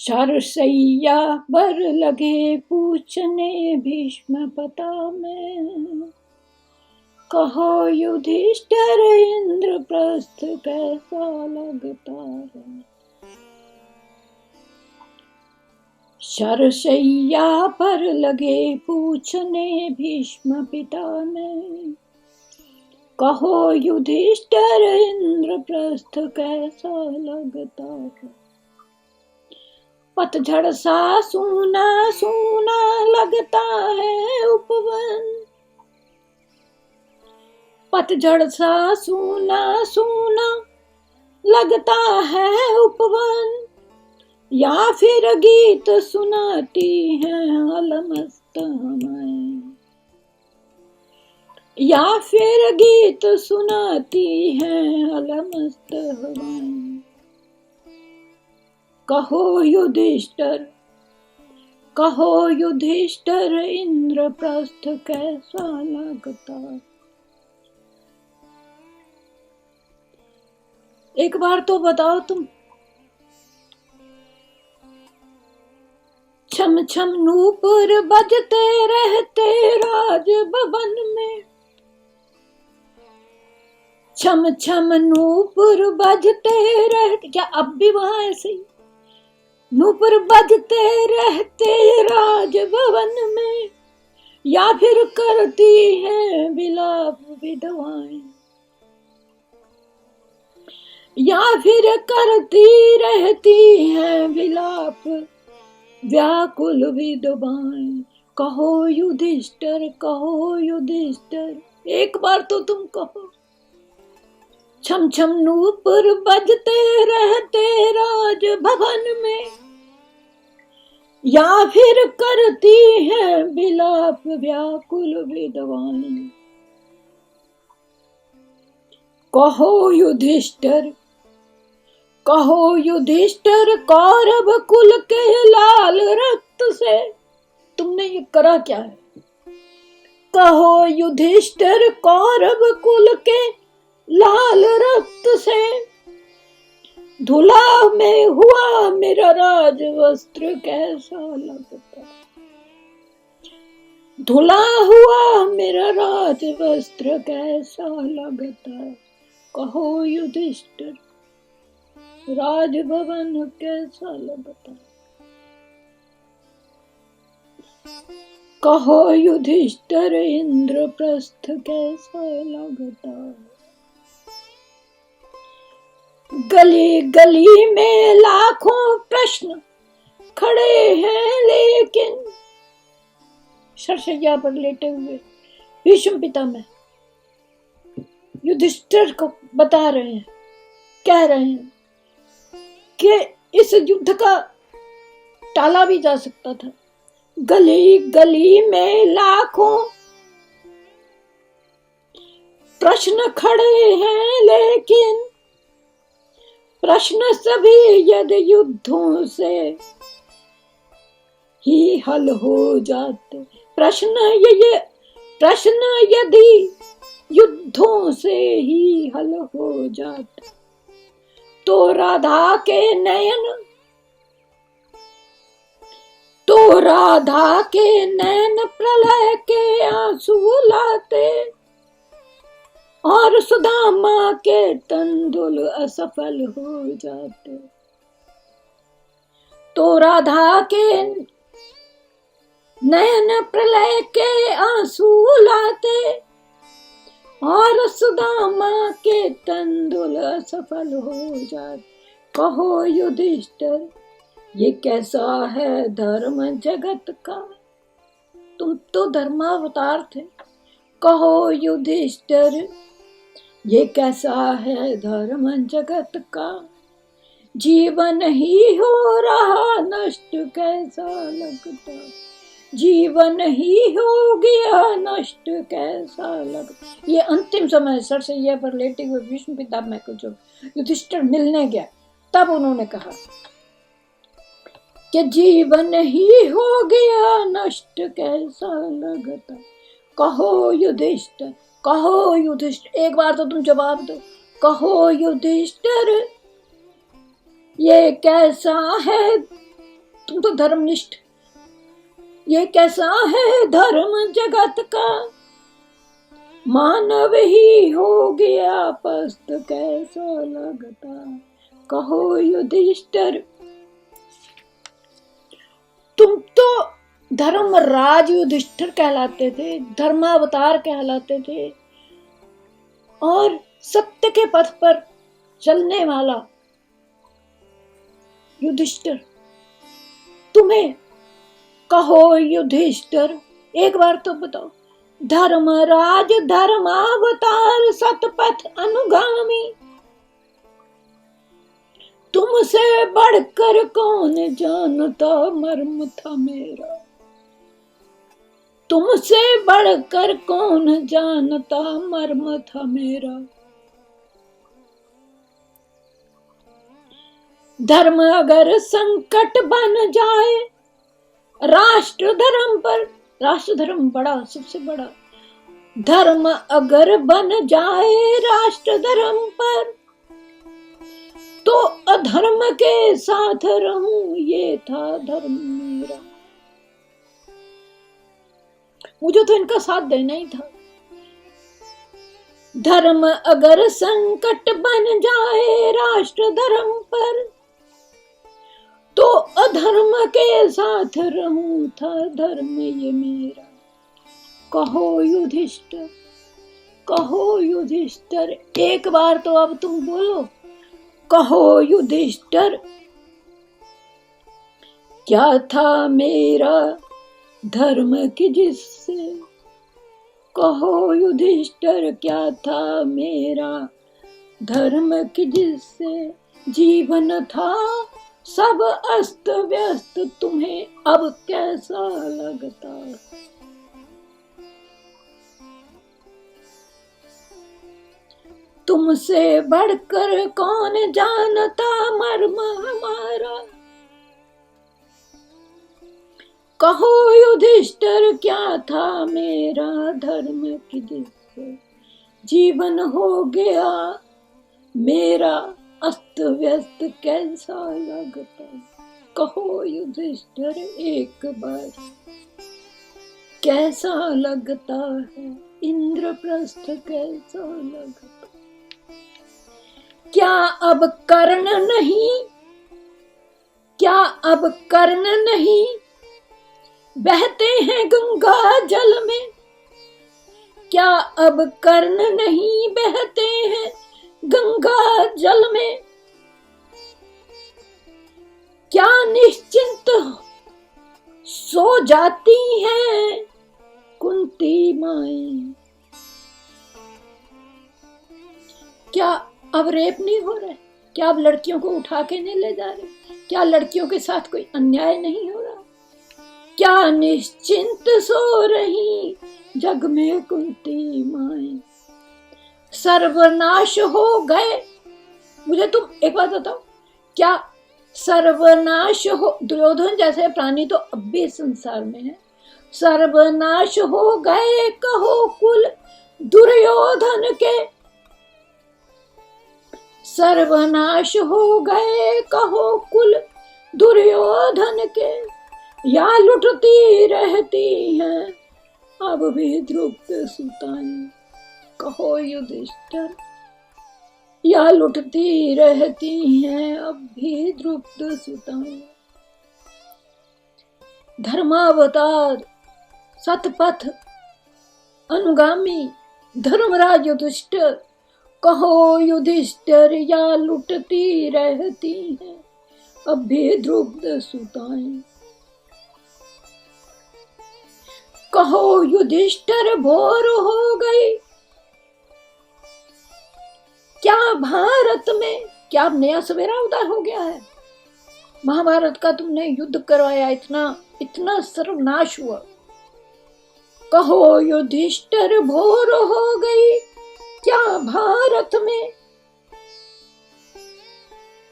शरशैया बर लगे पूछने भीष्म पितामह। कहो युधिष्ठिर इंद्रप्रस्थ कैसा लगता है। शरशैया पर लगे पूछने भीष्म पितामह। कहो युधिष्ठिर इंद्रप्रस्थ कैसा लगता है। पतझड़ सा सूना सूना लगता है उपवन। पतझड़ सा सूना सूना लगता है उपवन। या फिर गीत सुनाती है अलमस्त हमें। या फिर गीत सुनाती है अलमस्त हमें। कहो युधिष्ठिर इंद्रप्रस्थ कैसा लगता। एक बार तो बताओ तुम। छम छम नूपुर बजते रहते राज भवन में। छम छम नूपुर बजते रहते, क्या अब भी वहां ऐसे ही नूपुर बजते रहते राज भवन में। या फिर करती हैं विलाप विधवाएं। या फिर करती रहती हैं विलाप व्याकुल विधवाएं। कहो युधिष्ठिर, कहो युधिष्ठिर, एक बार तो तुम कहो। छम छम नूपुर बजते रहते राज भवन में। या फिर करती हैं विलाप व्याकुल विधवाएं। कहो युधिष्ठिर, कहो युधिष्ठिर कौरव कुल के लाल रक्त से तुमने ये करा क्या है। कहो युधिष्ठिर कौरव कुल के लाल रक्त से धुला में हुआ मेरा राज वस्त्र कैसा लगता। धुला हुआ मेरा राज वस्त्र कैसा लगता। कहो युधिष्ठिर राजभवन कैसा लगता। कहो युधिष्ठिर इंद्रप्रस्थ कैसा लगता। गली गली में लाखों प्रश्न खड़े हैं लेकिन। शरशैया पर लेटे हुए भीष्म पितामह युधिष्ठिर को बता रहे हैं, कह रहे हैं कि इस युद्ध का टाला भी जा सकता था। गली गली में लाखों प्रश्न खड़े हैं लेकिन प्रश्न सभी यदि युद्धों से ही हल हो जाते। प्रश्न यदि युद्धों से ही हल हो जाते तो राधा के नैन प्रलय के आंसू लाते और सुदामा के तंदुल असफल हो जाते। तो राधा के नैन प्रलय के आंसू लाते और सुदामा के तंदुल असफल हो जाते। कहो युधिष्ठिर ये कैसा है धर्म जगत का। तुम तो धर्मावतार थे। कहो युधिष्ठिर ये कैसा है धर्म जगत का। जीवन ही हो रहा नष्ट कैसा लगता। जीवन ही हो गया नष्ट कैसा लगता। ये अंतिम समय सरसैया पर लेटे हुए भीष्म पितामह को जब युधिष्ठिर मिलने गया तब उन्होंने कहा कि जीवन ही हो गया नष्ट कैसा लगता। कहो युधिष्ठिर, कहो युधिष्ठिर, एक बार तो तुम जवाब दो। कहो युधिष्ठिर ये कैसा है तुम तो धर्मनिष्ठ। ये कैसा है धर्म जगत का, मानव ही हो गया पस्त कैसा लगता। कहो युधिष्ठिर, तुम तो धर्मराज युधिष्ठिर कहलाते थे, धर्मावतार कहलाते थे, और सत्य के पथ पर चलने वाला युधिष्ठिर, तुम्हें कहो युधिष्ठिर, एक बार तो बताओ, धर्मराज धर्मावतार सतपथ अनुगामी, तुमसे बढ़कर कौन जानता मर्म था मेरा। तुमसे बढ़कर कौन जानता मर्म था मेरा। धर्म अगर संकट बन जाए राष्ट्र धर्म पर, राष्ट्र धर्म बड़ा, सबसे बड़ा, धर्म अगर बन जाए राष्ट्र धर्म पर, तो अधर्म के साथ रहूं ये था धर्म मेरा। मुझे तो इनका साथ देना ही था। धर्म अगर संकट बन जाए राष्ट्र धर्म पर, तो अधर्म के साथ रहूं था धर्म ये मेरा। कहो युधिष्ठिर, कहो युधिष्ठिर, एक बार तो अब तुम बोलो, कहो युधिष्ठिर, क्या था मेरा धर्म की जिससे। कहो युधिष्ठिर, क्या था मेरा धर्म की जिससे, जीवन था सब अस्त व्यस्त, तुम्हें अब कैसा लगता। तुमसे बढ़कर कौन जानता मर्म हमारा। कहो युधिष्ठिर, क्या था मेरा धर्म की जिससे, जीवन हो गया मेरा अस्त व्यस्त कैसा लगता। कहो युधिष्ठिर एक बार, कैसा लगता है इंद्रप्रस्थ कैसा लगता। क्या अब कर्ण नहीं, क्या अब कर्ण नहीं बहते हैं गंगा जल में। क्या अब कर्ण नहीं बहते हैं गंगा जल में। क्या निश्चिंत सो जाती हैं कुंती माएं। क्या अब रेप नहीं हो रहा है, क्या अब लड़कियों को उठा के नहीं ले जा रहे, क्या लड़कियों के साथ कोई अन्याय नहीं हो रहा। क्या निश्चिंत सो रही जग में कुंती माएं। सर्वनाश हो गए, मुझे तुम एक बात बताओ, क्या सर्वनाश हो, दुर्योधन जैसे प्राणी तो अब भी संसार में है, सर्वनाश हो गए कहो कुल दुर्योधन के। सर्वनाश हो गए कहो कुल दुर्योधन के, या लुटती रहती हैं अब भी द्रुपद सुताएं। कहो युधिष्ठिर, या लुटती रहती हैं अब भी द्रुपद सुताएं। धर्मावतार सतपथ अनुगामी धर्मराज युधिष्ठिर, कहो युधिष्ठिर, या लुटती रहती हैं अब भी द्रुपद सुताएं। कहो युधिष्ठिर भोर हो गई, क्या भारत में, क्या अब नया सवेरा उदय हो गया है। महाभारत का तुमने युद्ध करवाया, इतना इतना सर्वनाश हुआ। कहो युधिष्ठिर भोर हो गई क्या भारत में,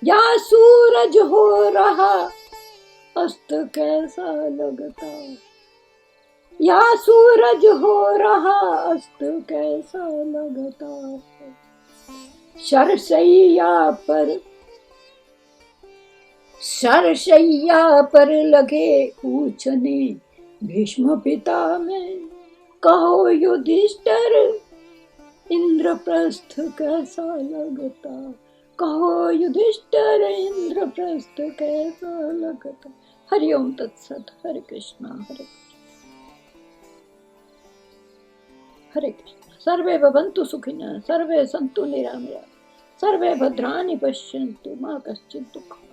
या सूरज हो रहा अस्त कैसा लगता। या सूरज हो रहा अस्त कैसा लगता है। शरशैया पर सरशैया पर लगे पूछने भीष्म पिता में, कहो युधिष्ठिर इंद्रप्रस्थ कैसा लगता, कहो युधिष्ठिर इंद्रप्रस्थ कैसा लगता। हरिओम तत्सत। हरे कृष्णा हरे हरे कृष्णा। सर्वे भवन्तु सुखिनः, सर्वे सन्तु निरामया, सर्वे भद्राणि पश्यन्तु मा कश्चित् दुःखम्।